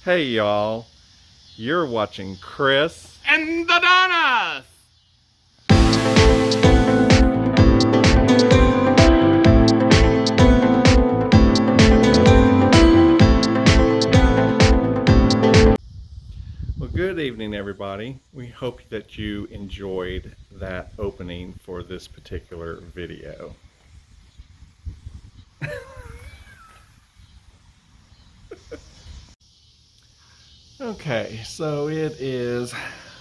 Hey y'all, you're watching Chris and the Donnis. Well, good evening everybody. We hope that you enjoyed that opening for this particular video. Okay, so it is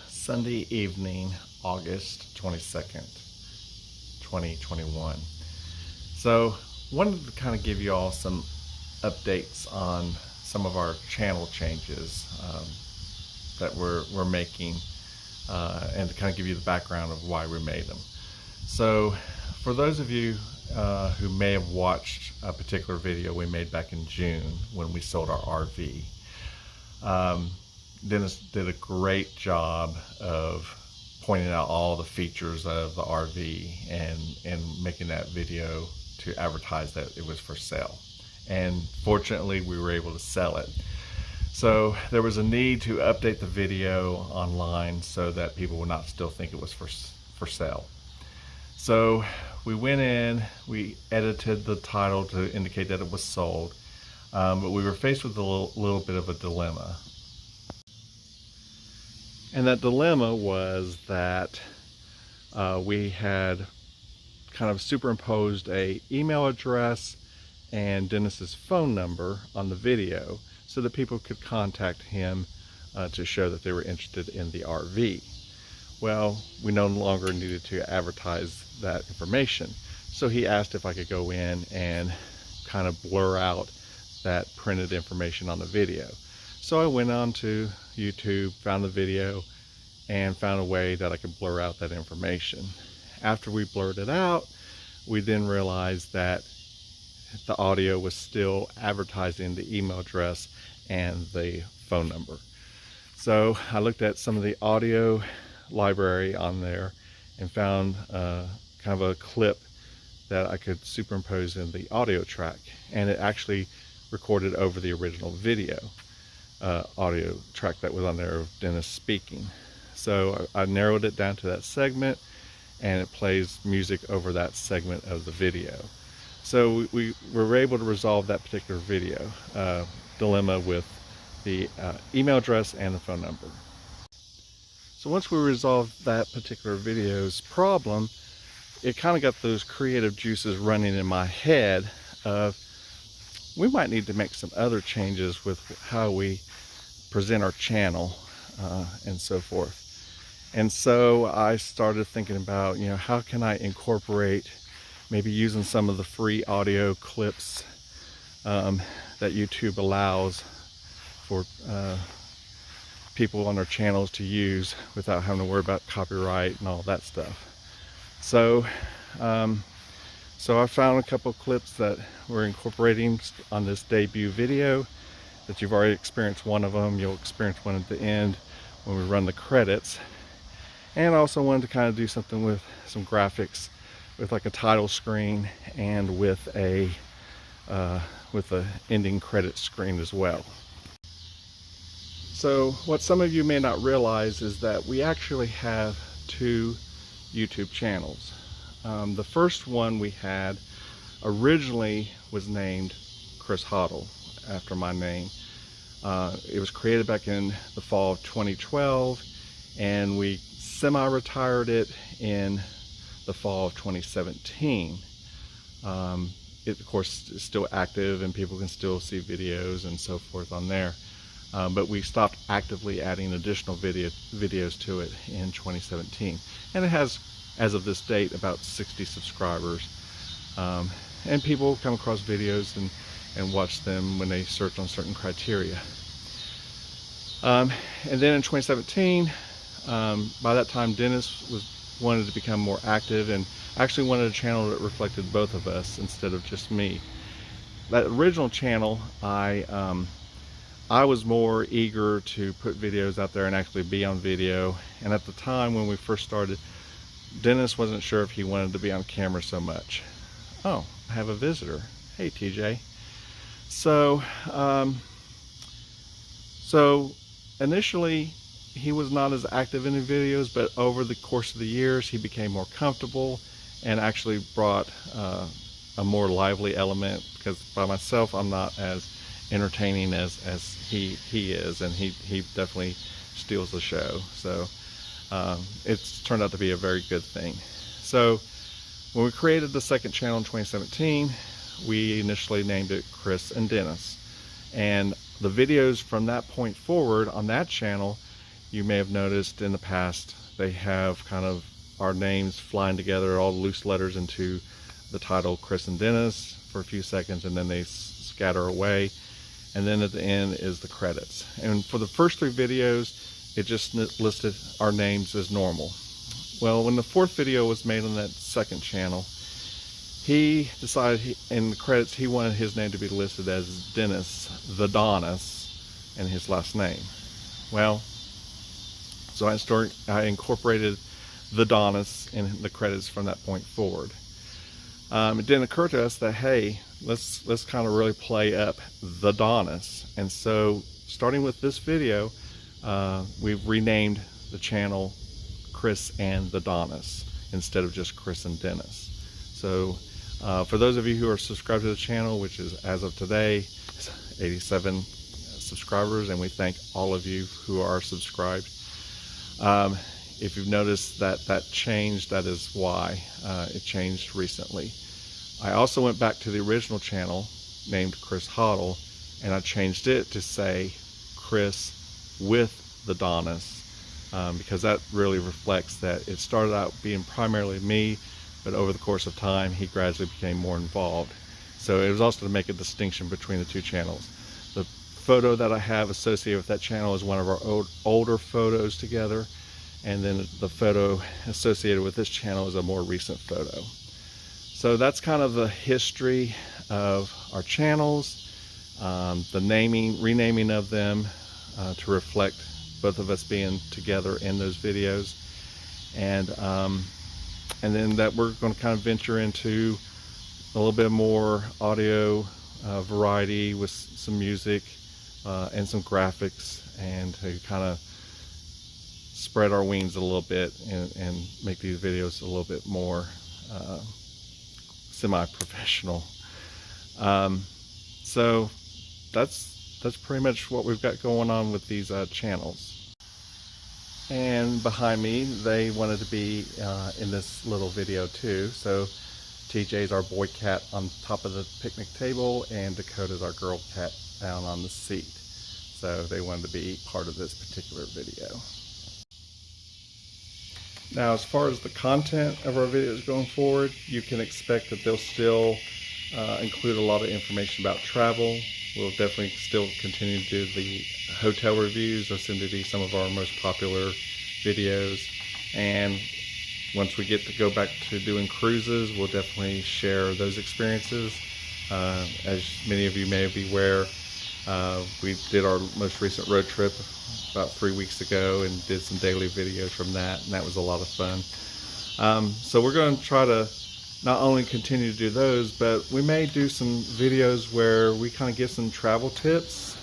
Sunday evening, August 22nd, 2021. So wanted to kind of give you all some updates on some of our channel changes that we're making and to kind of give you the background of why we made them. So for those of you who may have watched a particular video we made back in June when we sold our RV, Dennis did a great job of pointing out all the features of the RV and making that video to advertise that it was for sale. And fortunately we were able to sell it. So there was a need to update the video online so that people would not still think it was for sale. So we went in, we edited the title to indicate that it was sold, but we were faced with a little bit of a dilemma. And that dilemma was that we had kind of superimposed a email address and Dennis's phone number on the video so that people could contact him to show that they were interested in the RV. Well, we no longer needed to advertise that information. So he asked if I could go in and kind of blur out that printed information on the video. So I went on to YouTube, found the video, and found a way that I could blur out that information. After we blurred it out, we then realized that the audio was still advertising the email address and the phone number. So I looked at some of the audio library on there and found kind of a clip that I could superimpose in the audio track, and it actually recorded over the original video audio track that was on there of Dennis speaking. So I narrowed it down to that segment, and it plays music over that segment of the video. So we were able to resolve that particular video dilemma with the email address and the phone number. So once we resolved that particular video's problem, it kind of got those creative juices running in my head of we might need to make some other changes with how we present our channel and so forth. And so I started thinking about, how can I incorporate maybe using some of the free audio clips that YouTube allows for people on their channels to use without having to worry about copyright and all that stuff. So I found a couple of clips that we're incorporating on this debut video that you've already experienced one of them. You'll experience one at the end when we run the credits. And I also wanted to kind of do something with some graphics with like a title screen and with a ending credit screen as well. So what some of you may not realize is that we actually have two YouTube channels. The first one we had originally was named Chris Hoddle, after my name. It was created back in the fall of 2012, and we semi-retired it in the fall of 2017. It of course is still active and people can still see videos and so forth on there, but we stopped actively adding additional videos to it in 2017, and it has, as of this date, about 60 subscribers, and people come across videos and watch them when they search on certain criteria. And then in 2017, by that time Dennis wanted to become more active and actually wanted a channel that reflected both of us instead of just me. That original channel, I was more eager to put videos out there and actually be on video, and at the time when we first started, Dennis wasn't sure if he wanted to be on camera so much. Oh, I have a visitor. Hey TJ. So So initially he was not as active in the videos, but over the course of the years he became more comfortable and actually brought a more lively element, because by myself I'm not as entertaining as he is, and he definitely steals the show. So it's turned out to be a very good thing. So when we created the second channel in 2017, we initially named it Chris and Dennis, and the videos from that point forward on that channel, you may have noticed in the past, they have kind of our names flying together, all loose letters into the title Chris and Dennis for a few seconds, and then they scatter away, and then at the end is the credits. And for the first 3 videos, it just listed our names as normal. Well, when the 4th video was made on that second channel, he decided in the credits he wanted his name to be listed as Dennis the Donnis and his last name. Well, so I incorporated the Donnis in the credits from that point forward. It didn't occur to us that, hey, let's kind of really play up the Donnis, and so starting with this video, we've renamed the channel Chris and the Donnis instead of just Chris and Dennis. So for those of you who are subscribed to the channel, which is as of today 87 subscribers, and we thank all of you who are subscribed. If you've noticed that changed, that is why it changed recently. I also went back to the original channel named Chris Hoddle, and I changed it to say Chris with the Donnis, because that really reflects that it started out being primarily me, but over the course of time he gradually became more involved. So it was also to make a distinction between the 2 channels. The photo that I have associated with that channel is one of our older photos together, and then the photo associated with this channel is a more recent photo. So that's kind of the history of our channels, the renaming of them to reflect both of us being together in those videos, and then that we're going to kind of venture into a little bit more audio variety with some music and some graphics, and to kind of spread our wings a little bit and make these videos a little bit more semi-professional. So that's pretty much what we've got going on with these channels. And behind me, they wanted to be in this little video too. So TJ's our boy cat on top of the picnic table, and Dakota's our girl cat down on the seat. So they wanted to be part of this particular video. Now, as far as the content of our videos going forward, you can expect that they'll still include a lot of information about travel. We'll definitely still continue to do the hotel reviews. Those seem to be some of our most popular videos. And once we get to go back to doing cruises, we'll definitely share those experiences. As many of you may be aware, we did our most recent road trip about 3 weeks ago and did some daily videos from that, and that was a lot of fun. So we're going to try to not only continue to do those, but we may do some videos where we kind of give some travel tips,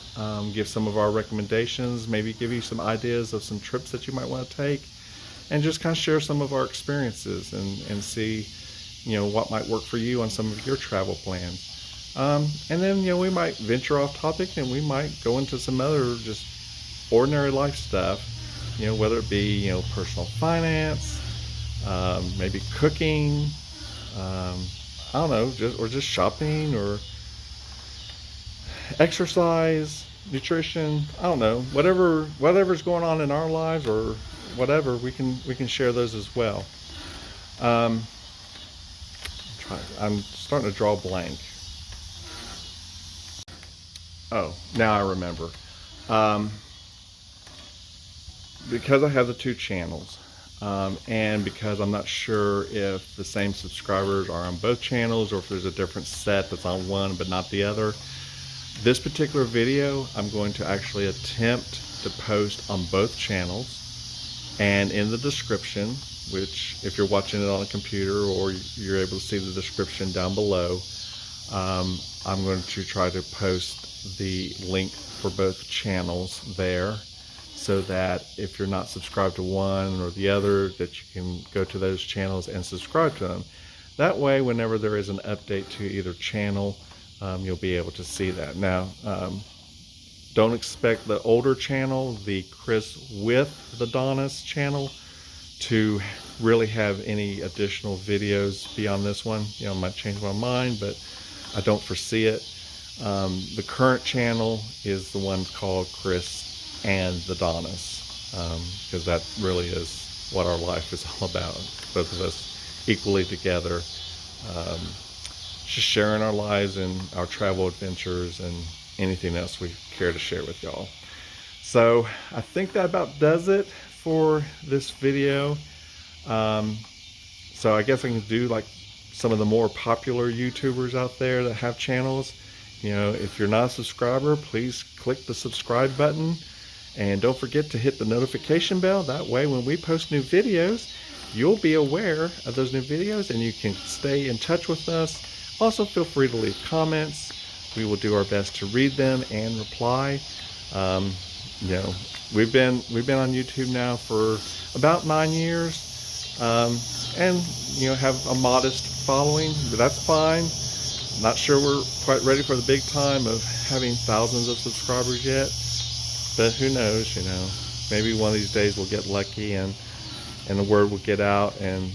give some of our recommendations, maybe give you some ideas of some trips that you might want to take, and just kind of share some of our experiences and see, you know, what might work for you on some of your travel plans. And then, you know, we might venture off topic and we might go into some other just ordinary life stuff, you know, whether it be, you know, personal finance, maybe cooking, I don't know, just shopping or exercise, nutrition, I don't know, whatever's going on in our lives or whatever, we can share those as well. I'm starting to draw a blank. Oh, now I remember. Because I have the 2 channels, and because I'm not sure if the same subscribers are on both channels or if there's a different set that's on one but not the other, this particular video I'm going to actually attempt to post on both channels, and in the description, which if you're watching it on a computer or you're able to see the description down below, I'm going to try to post the link for both channels there, so that if you're not subscribed to one or the other, that you can go to those channels and subscribe to them. That way, whenever there is an update to either channel, you'll be able to see that. Now, don't expect the older channel, the Chris with the Donnis channel, to really have any additional videos beyond this one. You know, I might change my mind, but I don't foresee it. The current channel is the one called Chris and the Donnis, because that really is what our life is all about. Both of us equally together, just sharing our lives and our travel adventures and anything else we care to share with y'all. So I think that about does it for this video. So I guess I can do like some of the more popular YouTubers out there that have channels. You know, if you're not a subscriber, please click the subscribe button, and don't forget to hit the notification bell. That way when we post new videos, you'll be aware of those new videos and you can stay in touch with us. Also, feel free to leave comments. We will do our best to read them and reply. You know, we've been on YouTube now for about 9 years, and you know, have a modest following, but that's fine. Not sure we're quite ready for the big time of having thousands of subscribers yet, but who knows? You know, maybe one of these days we'll get lucky and the word will get out and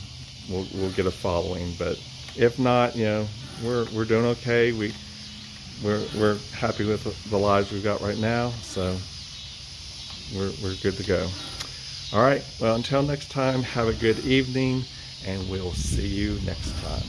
we'll get a following. But if not, you know, we're doing okay. We're happy with the lives we've got right now, so we're good to go. All right, well, until next time, have a good evening, and we'll see you next time.